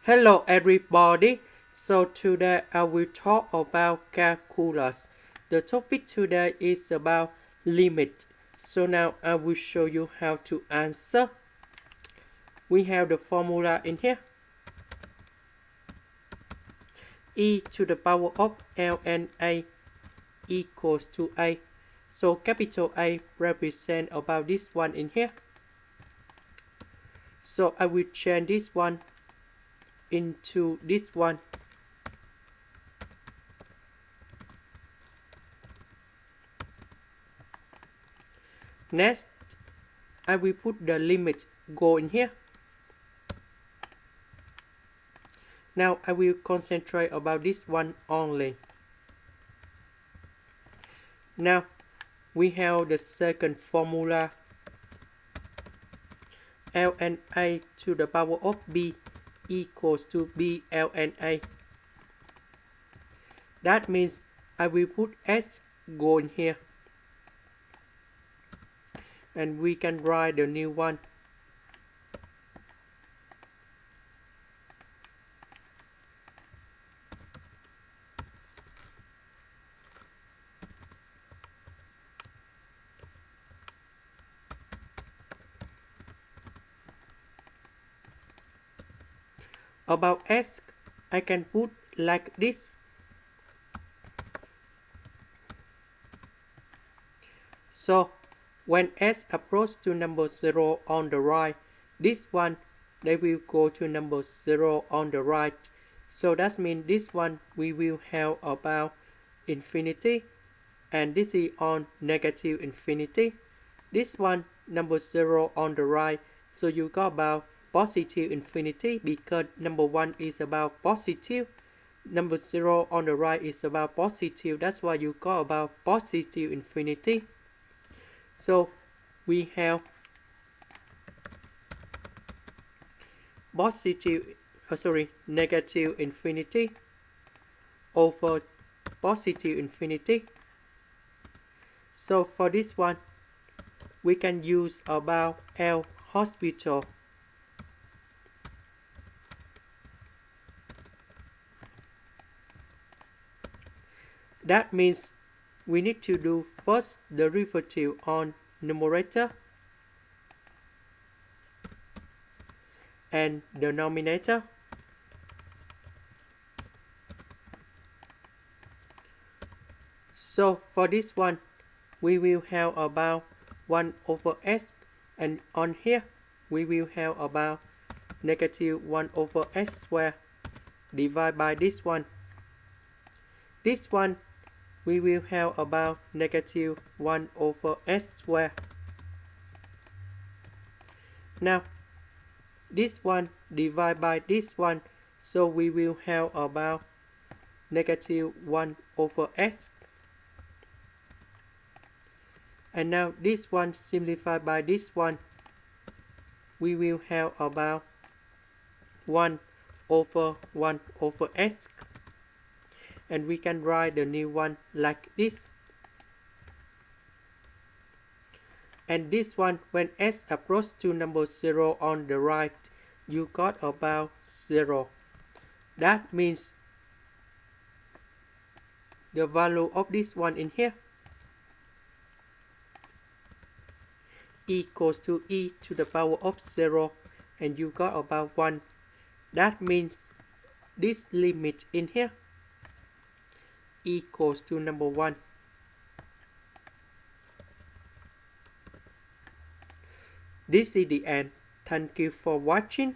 Hello everybody. So today I will talk about calculus. The topic today is about limit. So now I will show you how to answer. We have the formula in here. E to the power of ln a equals to a. So capital A represent about this one in here. So I will change this one into this one. Next, I will put the limit go in here. Now I will concentrate about this one only. Now we have the second formula, ln a to the power of b equals to b ln a. That means I will put s go in here. And we can write the new one. About s, I can put like this. So when s approaches to number 0 on the right, this one they will go to number 0 on the right. So that means this one we will have about infinity, and this is on negative infinity. This one number 0 on the right, so you got about positive infinity because number 1 is about positive. Number 0 on the right is about positive. That's why you got about positive infinity. So we have negative infinity over positive infinity. So for this one, we can use about L'Hospital. That means we need to do first derivative on numerator and denominator. So for this one, we will have about 1 over s, and on here we will have about negative 1 over s squared divided by this one. This one we will have about negative 1 over s squared. Now this one divided by this one, so we will have about negative 1 over s. And now this one simplified by this one, we will have about 1 over s. And we can write the new one like this. And this one, when s approaches to number 0 on the right, you got about 0. That means the value of this one in here equals to e to the power of 0, and you got about 1. That means this limit in here equals to number 1. This is the end. Thank you for watching.